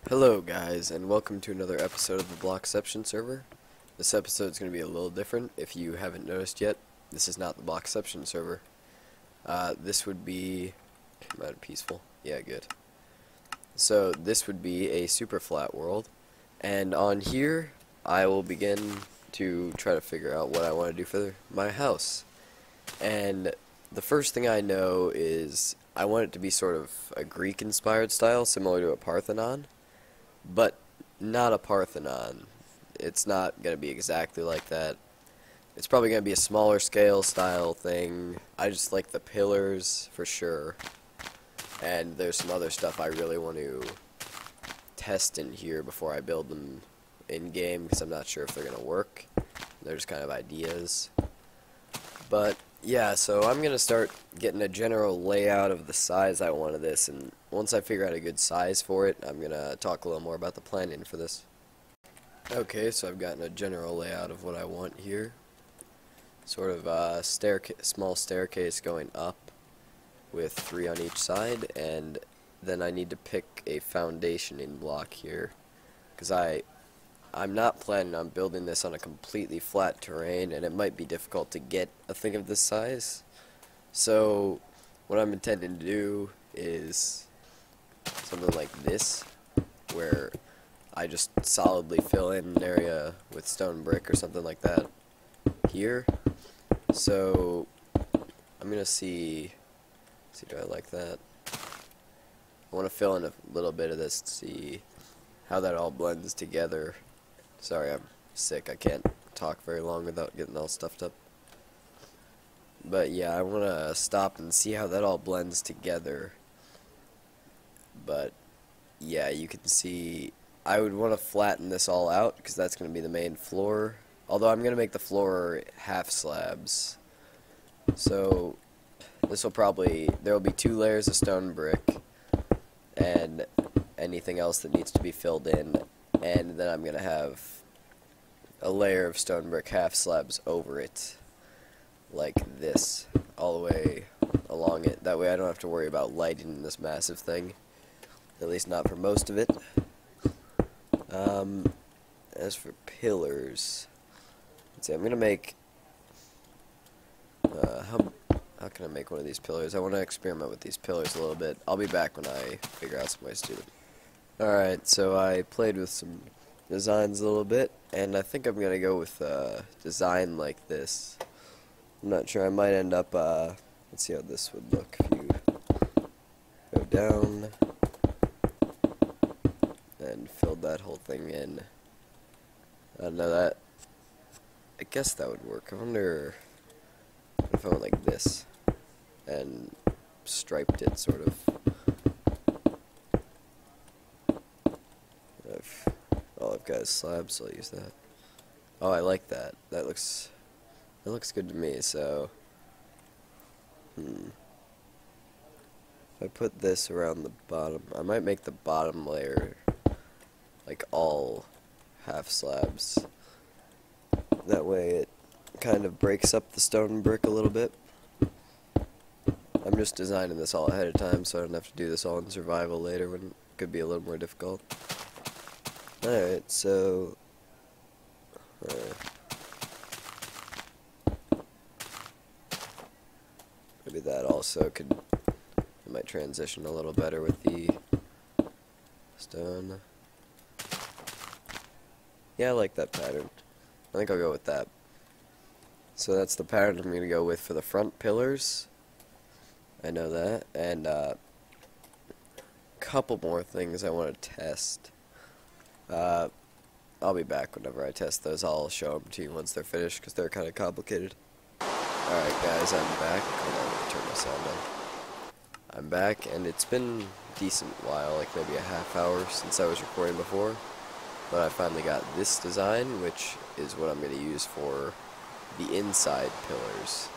Hello guys, and welcome to another episode of the Blockception server. This episode is going to be a little different. If you haven't noticed yet, this is not the Blockception server. This would be... Am I peaceful? Yeah, good. So, this would be a super flat world, and on here, I will begin to try to figure out what I want to do for my house. And the first thing I know is I want it to be sort of a Greek-inspired style, similar to a Parthenon. But not a Parthenon. It's not going to be exactly like that. It's probably going to be a smaller scale style thing. I just like the pillars for sure. And there's some other stuff I really want to test in here before I build them in game, because I'm not sure if they're going to work. They're just kind of ideas. But yeah, so I'm going to start getting a general layout of the size I want of this, and once I figure out a good size for it, I'm going to talk a little more about the planning for this. Okay, so I've gotten a general layout of what I want here. Sort of a small staircase going up with 3 on each side, and then I need to pick a foundationing block here, because I'm not planning on building this on a completely flat terrain, and it might be difficult to get a thing of this size. So what I'm intending to do is something like this, where I just solidly fill in an area with stone brick or something like that here. So I'm gonna see do I like that? I want to fill in a little bit of this to see how that all blends together. Sorry, I'm sick. I can't talk very long without getting all stuffed up. But yeah, I want to stop and see how that all blends together. But yeah, you can see I would want to flatten this all out, because that's going to be the main floor. Although I'm going to make the floor half slabs. So this will probably, there will be 2 layers of stone brick and anything else that needs to be filled in. And then I'm going to have a layer of stone brick half slabs over it, like this, all the way along it. That way I don't have to worry about lighting this massive thing, at least not for most of it. As for pillars, let's see, I'm going to make, how can I make one of these pillars? I want to experiment with these pillars a little bit. I'll be back when I figure out some ways to do them. Alright, so I played with some designs a little bit, and I think I'm going to go with a design like this. I'm not sure, I might end up, let's see how this would look if you go down and filled that whole thing in. I don't know, that, I guess that would work. I wonder if I went like this and striped it sort of. All I've got is slabs, so I'll use that. Oh, I like that. That looks good to me. So, if I put this around the bottom, I might make the bottom layer like all half slabs. That way it kind of breaks up the stone brick a little bit. I'm just designing this all ahead of time, so I don't have to do this all in survival later when it could be a little more difficult. Alright, so maybe that also could, it might transition a little better with the stone. Yeah, I like that pattern. I think I'll go with that. So that's the pattern I'm going to go with for the front pillars. I know that. And a couple more things I want to test. I'll be back whenever I test those. I'll show them to you once they're finished, because they're kind of complicated. Alright guys, I'm back. Hold on, let me turn my sound on. I'm back, and it's been a decent while, like maybe a half hour since I was recording before. But I finally got this design, which is what I'm going to use for the inside pillars.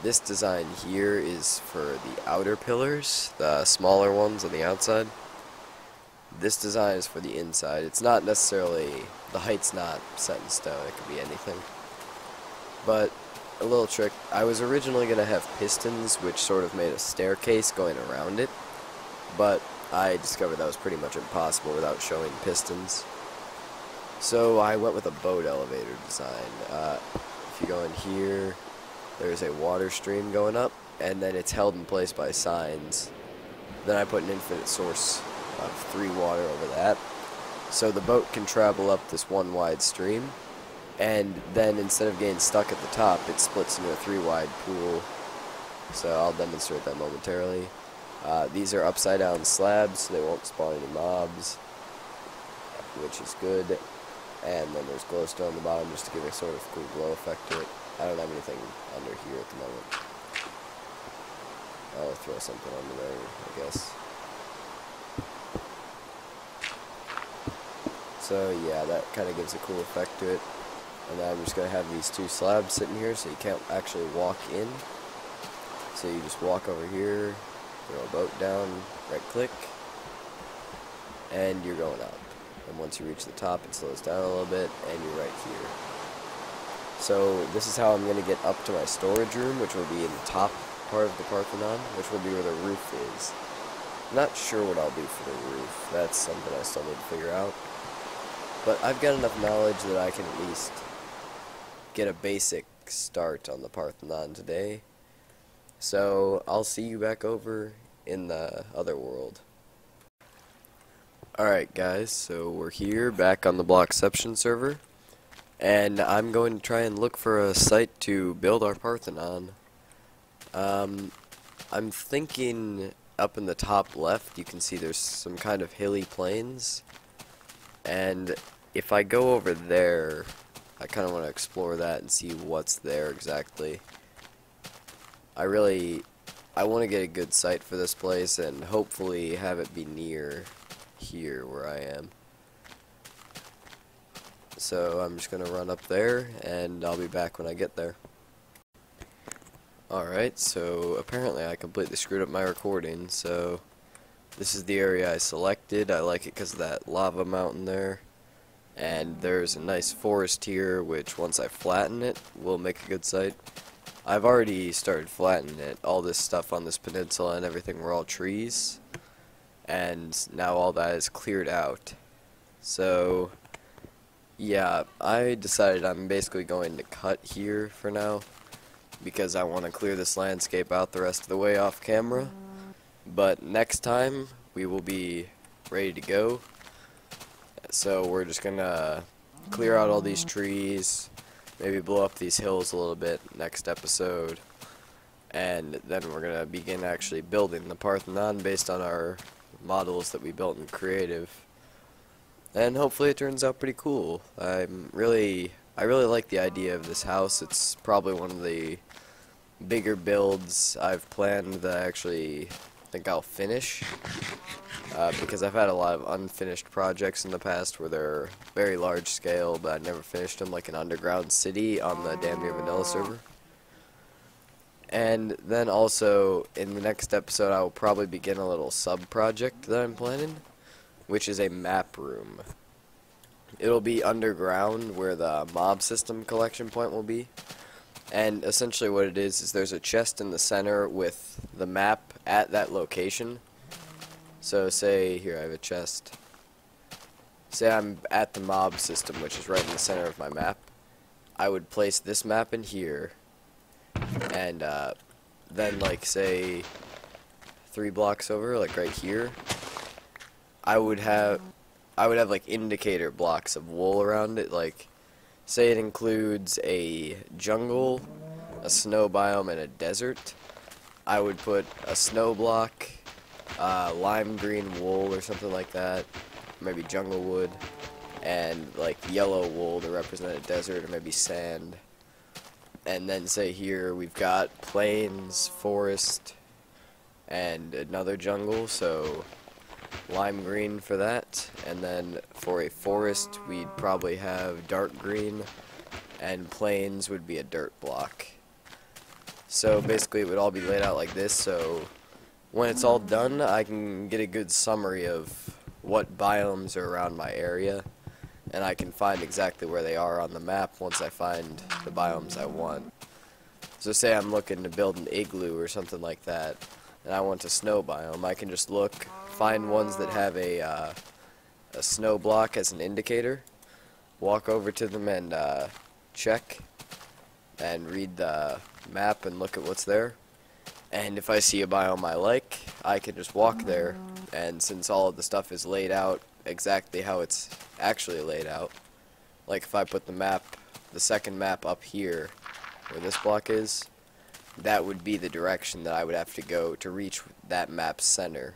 This design here is for the outer pillars, the smaller ones on the outside. This design is for the inside. It's not necessarily, the height's not set in stone, it could be anything. But a little trick, I was originally going to have pistons, which sort of made a staircase going around it. But I discovered that was pretty much impossible without showing pistons. So I went with a boat elevator design. If you go in here, there's a water stream going up, and then it's held in place by signs. Then I put an infinite source of 3 water over that. So the boat can travel up this one wide stream, and then instead of getting stuck at the top, it splits into a 3 wide pool. So I'll demonstrate that momentarily. These are upside down slabs, so they won't spawn any mobs, which is good. And then there's glowstone on the bottom just to give a sort of cool glow effect to it. I don't have anything under here at the moment. I'll throw something under there, I guess. So yeah, that kind of gives a cool effect to it. And then I'm just going to have these 2 slabs sitting here so you can't actually walk in. So you just walk over here, throw a boat down, right click, and you're going up. And once you reach the top, it slows down a little bit, and you're right here. So this is how I'm going to get up to my storage room, which will be in the top part of the Parthenon, which will be where the roof is. I'm not sure what I'll do for the roof. That's something I still need to figure out. But I've got enough knowledge that I can at least get a basic start on the Parthenon today. So I'll see you back over in the other world. Alright guys, so we're here back on the Blockception server, and I'm going to try and look for a site to build our Parthenon. I'm thinking up in the top left you can see there's some kind of hilly plains, and if I go over there I kind of want to explore that and see what's there exactly. I want to get a good site for this place and hopefully have it be near here where I am. So I'm just gonna run up there and I'll be back when I get there. Alright, so apparently I completely screwed up my recording, so this is the area I selected. I like it because of that lava mountain there, and there's a nice forest here which once I flatten it will make a good site. I've already started flattening it. All this stuff on this peninsula and everything were all trees, and now all that is cleared out. So yeah, I decided I'm basically going to cut here for now because I want to clear this landscape out the rest of the way off camera. But next time we will be ready to go. So we're just gonna clear out all these trees, maybe blow up these hills a little bit next episode, and then we're gonna begin actually building the Parthenon based on our models that we built in creative, and hopefully it turns out pretty cool. I really like the idea of this house. It's probably one of the bigger builds I've planned that I actually think I'll finish, because I've had a lot of unfinished projects in the past where they're very large scale but I never finished them, like an underground city on the Damn Near Vanilla server. And then also, in the next episode, I will probably begin a little sub-project that I'm planning, which is a map room. It'll be underground where the mob system collection point will be. And essentially what it is there's a chest in the center with the map at that location. So say, here I have a chest. Say I'm at the mob system, which is right in the center of my map. I would place this map in here, and then like say 3 blocks over, like right here, I would have like indicator blocks of wool around it. Like say it includes a jungle, a snow biome, and a desert. I would put a snow block, lime green wool or something like that, maybe jungle wood, and like yellow wool to represent a desert or maybe sand. And then say here we've got plains, forest, and another jungle, so lime green for that. And then for a forest we'd probably have dark green, and plains would be a dirt block. So basically it would all be laid out like this, so when it's all done I can get a good summary of what biomes are around my area, and I can find exactly where they are on the map once I find the biomes I want. So say I'm looking to build an igloo or something like that, and I want a snow biome, I can just look find ones that have a snow block as an indicator, walk over to them and check and read the map and look at what's there. And if I see a biome I like, I can just walk there, and since all of the stuff is laid out exactly how it's actually laid out, like if I put the second map up here where this block is, that would be the direction that I would have to go to reach that map's center.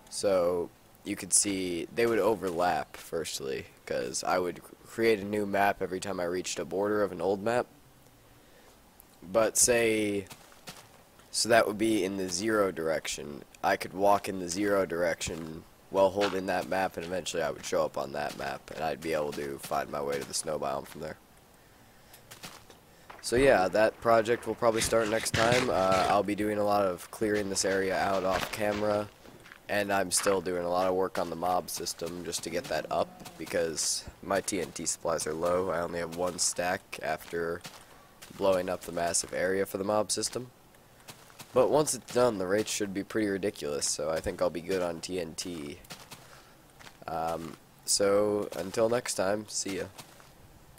So you could see they would overlap firstly, because I would create a new map every time I reached a border of an old map. But say, so that would be in the 0 direction. I could walk in the 0 direction while holding that map, and eventually I would show up on that map, and I'd be able to find my way to the snow biome from there. So yeah, that project will probably start next time. I'll be doing a lot of clearing this area out off camera, and I'm still doing a lot of work on the mob system just to get that up, because my TNT supplies are low. I only have 1 stack after blowing up the massive area for the mob system. But once it's done, the rates should be pretty ridiculous, so I think I'll be good on TNT. So until next time, see ya.